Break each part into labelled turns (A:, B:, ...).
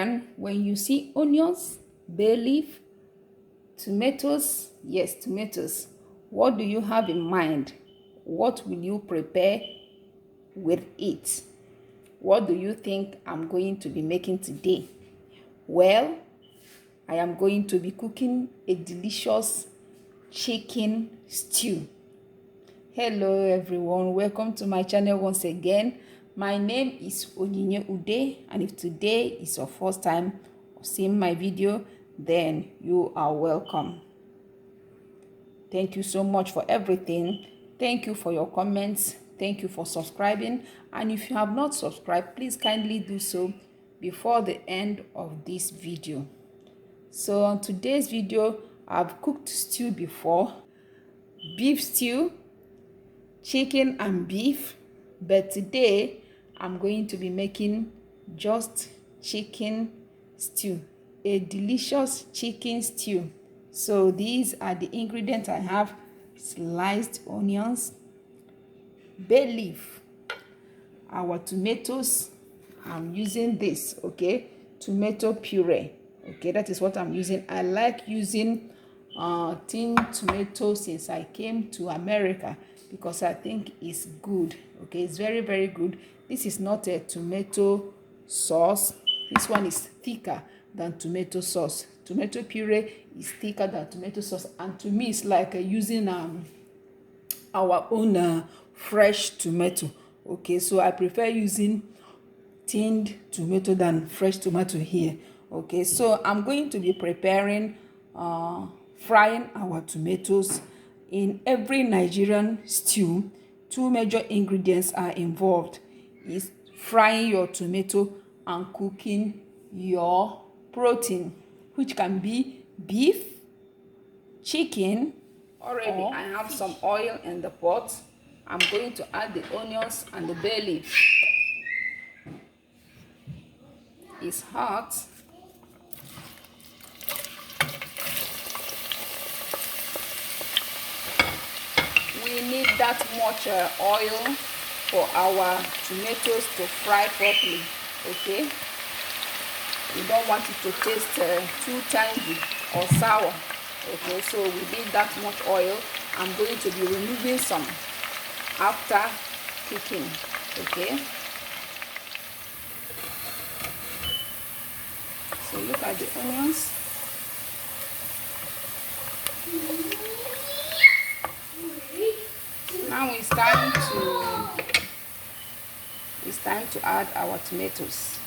A: Nigerian, when you see onions, bay leaf, tomatoes, yes, tomatoes, what do you have in mind? What will you prepare with it? What do you think I'm going to be making today? Well, I am going to be cooking a delicious chicken stew. Hello everyone, welcome to my channel once again. My name is Onyinye Ude, and if today is your first time seeing my video, then you are welcome. Thank you so much for everything. Thank you for your comments. Thank you for subscribing. And if you have not subscribed, please kindly do so before the end of this video. So on today's video, I've cooked stew before. Beef stew, chicken and beef. But today, I'm going to be making just chicken stew. A delicious chicken stew. So these are the ingredients I have: sliced onions, bay leaf, our tomatoes. I'm using this, okay, tomato puree. Okay, that is what I'm using. I like using tin tomato since I came to America because I think it's good. Okay, it's very, very good. This is not a tomato sauce. This one is thicker than tomato sauce. Tomato puree is thicker than tomato sauce, and to me it's like using our own fresh tomato. Okay, so I prefer using tinned tomato than fresh tomato here. Okay, so I'm going to be preparing frying our tomatoes. In every Nigerian stew, two major ingredients are involved: is frying your tomato and cooking your protein, which can be beef, chicken. Already I have some oil in the pot. I'm going to add the onions and the bay leaf. It's hot. We need that much oil for our tomatoes to fry properly. Okay, we don't want it to taste too tangy or sour. Okay, so we need that much oil. I'm going to be removing some after cooking. Okay, so look at the onions. Now it's time to add our tomatoes.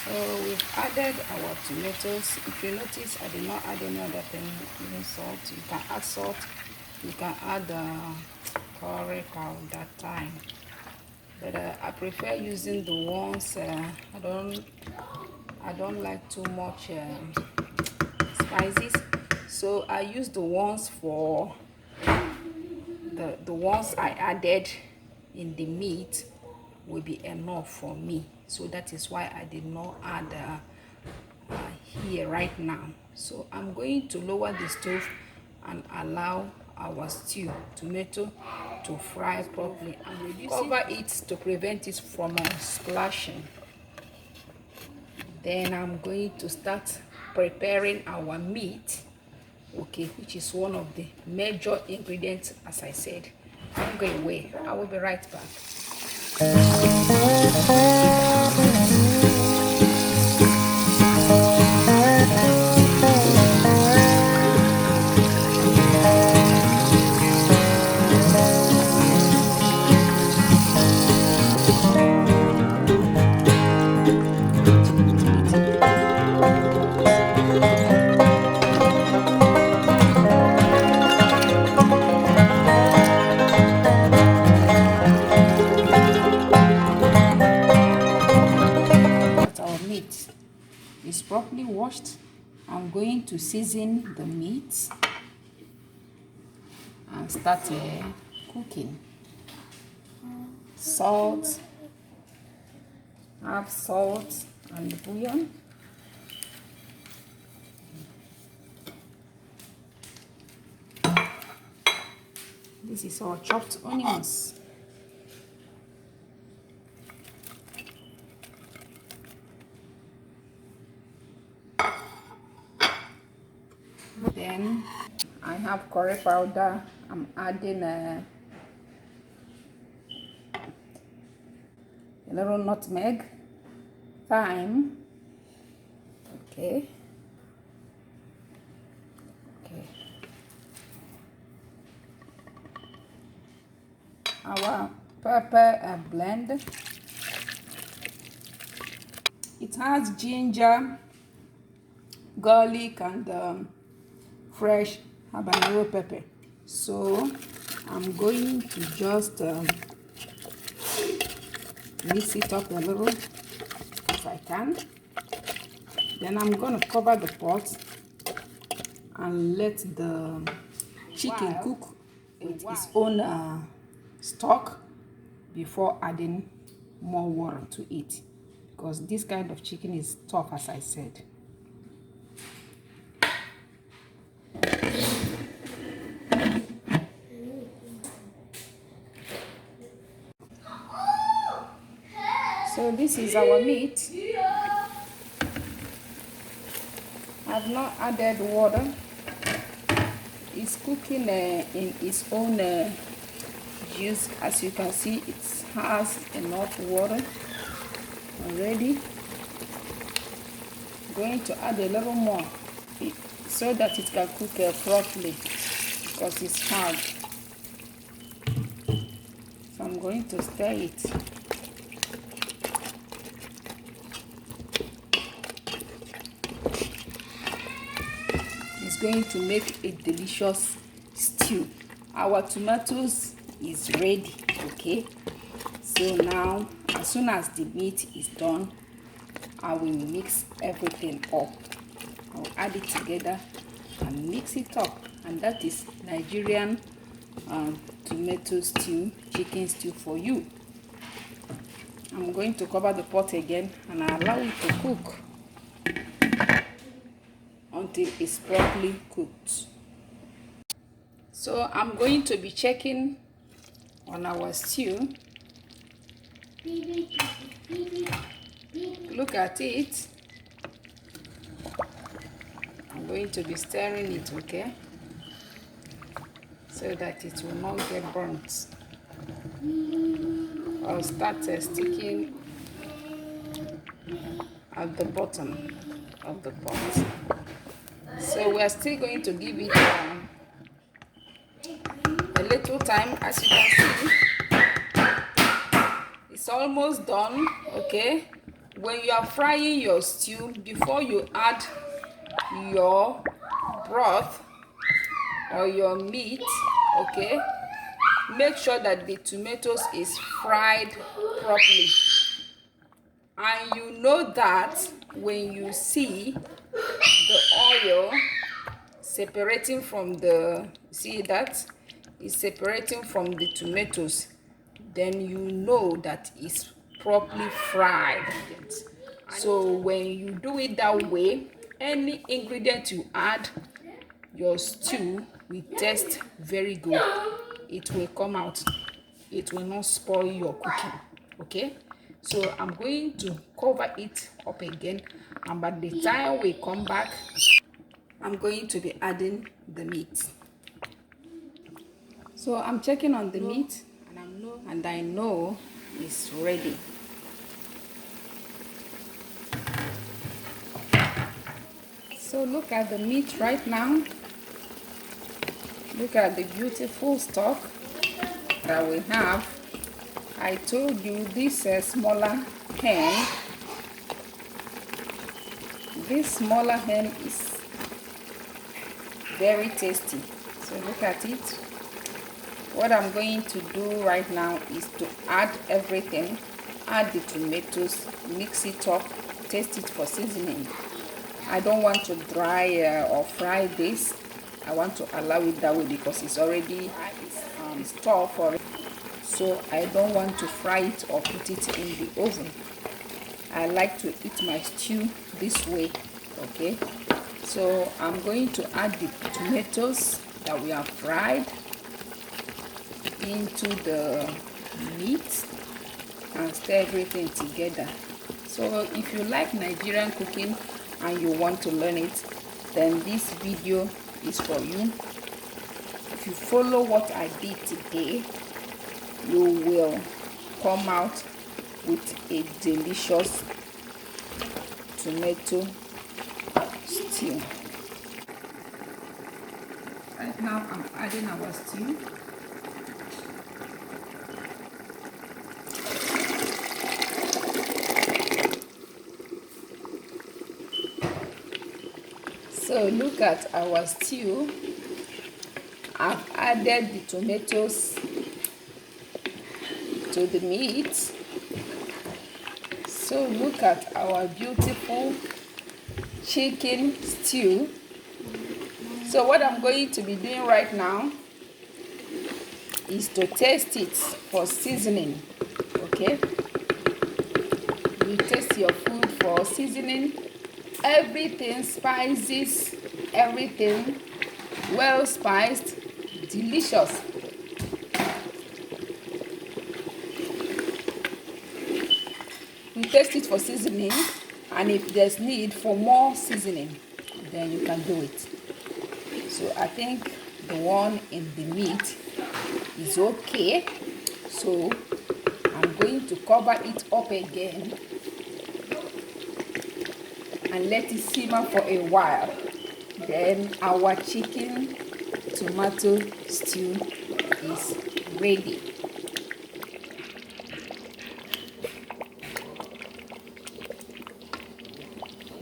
A: So we've added our tomatoes. If you notice, I did not add any other thing, even salt. You can add salt. You can add curry powder, thyme. But I prefer using the ones. I don't like too much spices, so I use the ones for the ones I added in the meat will be enough for me. So that is why I did not add here right now. So I'm going to lower the stove and allow our stew tomato to fry properly, and cover it to prevent it from splashing. Then I'm going to start preparing our meat, okay, which is one of the major ingredients. As I said, don't go away, I will be right back. to season the meat and start cooking. Salt, have salt and bouillon. This is our chopped onions. Then I have curry powder. I'm adding a little nutmeg, thyme. Okay. Our pepper blend. It has ginger, garlic, and fresh habanero pepper. So I'm going to just mix it up a little if I can. Then I'm going to cover the pot and let the chicken cook with its own stock before adding more water to it, because this kind of chicken is tough, as I said. So this is our meat. I've not added water. It's cooking in its own juice. As you can see, it has enough water already. I'm going to add a little more so that it can cook properly, because it's hard. So I'm going to stir it. It's going to make a delicious stew. Our tomatoes is ready. Okay, so now as soon as the meat is done, I will mix everything up. I'll add it together and mix it up, and that is Nigerian tomato stew, chicken stew for you. I'm going to cover the pot again and allow it to cook until it's properly cooked. So I'm going to be checking on our stew. Look at it. I'm going to be stirring it, okay, so that it will not get burnt. I'll start sticking at the bottom of the pot. So we are still going to give it a little time. As you can see, it's almost done. Okay, when you are frying your stew, before you add your broth or your meat, okay, make sure that the tomatoes is fried properly. And you know that when you see the oil separating from the, see that it's separating from the tomatoes, then you know that it's properly fried. So when you do it that way, any ingredient you add, your stew will taste very good. It will come out, it will not spoil your cooking. Okay, so I'm going to cover it up again, and by the time we come back, I'm going to be adding the meat. So I'm checking on the meat, and I know it's ready. So look at the meat right now. Look at the beautiful stock that we have. I told you this smaller hen. This smaller hen is very tasty. So look at it. What I'm going to do right now is to add everything. Add the tomatoes, mix it up, taste it for seasoning. I don't want to dry or fry this. I want to allow it that way because it's already stored for it. So I don't want to fry it or put it in the oven. I like to eat my stew this way. Okay, so I'm going to add the tomatoes that we have fried into the meat and stir everything together. So if you like Nigerian cooking and you want to learn it, then this video is for you. If you follow what I did today, you will come out with a delicious tomato stew. Right now I'm adding our stew. So look at our stew. I've added the tomatoes to the meat. So look at our beautiful chicken stew. So what I'm going to be doing right now is to taste it for seasoning. Okay, you taste your food for seasoning. Everything, spices, everything well spiced, delicious. You taste it for seasoning, and if there's need for more seasoning, then you can do it. So I think the one in the meat is okay. So I'm going to cover it up again and let it simmer for a while. Then our chicken tomato stew is ready.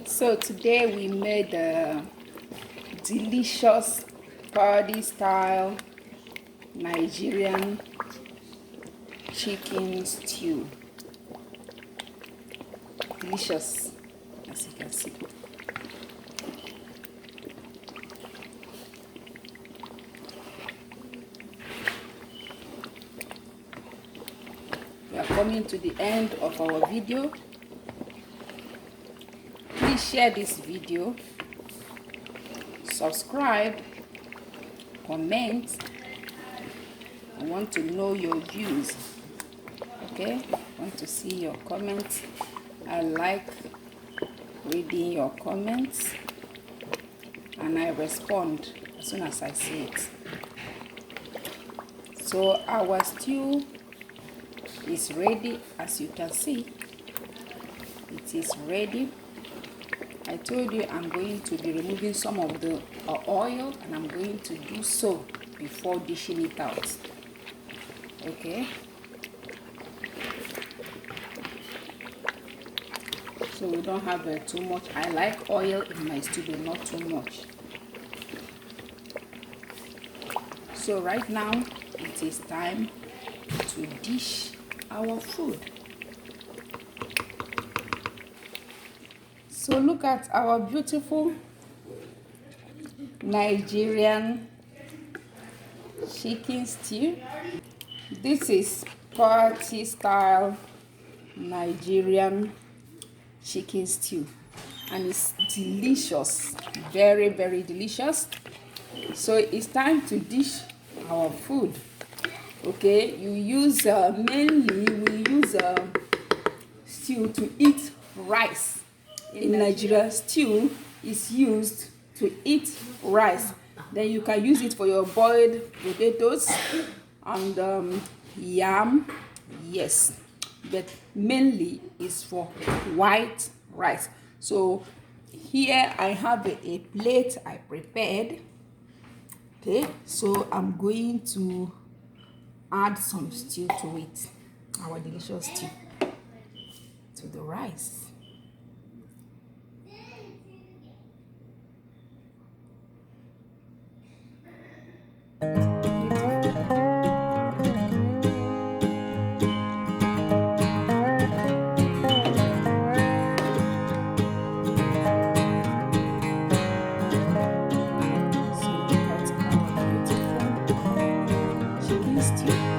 A: So today we made a delicious party style Nigerian chicken stew. Delicious, as you can see. We are coming to the end of our video. Please share this video, subscribe, comment. I want to know your views. Okay, I want to see your comments. I like reading your comments and I respond as soon as I see it. So our stew is ready. As you can see, it is ready. I told you I'm going to be removing some of the oil, and I'm going to do so before dishing it out. Okay, so we don't have too much. I like oil in my stew, but not too much. So right now it is time to dish our food. So look at our beautiful Nigerian chicken stew. This is party style Nigerian chicken stew, and it's delicious, very, very delicious. So it's time to dish our food. Okay, you use mainly we use stew to eat rice. In Nigeria, stew is used to eat rice. Then you can use it for your boiled potatoes and yam. Yes, but mainly is for white rice. So here I have a plate I prepared. Okay, so I'm going to add some stew to it, our delicious stew, to the rice. stew.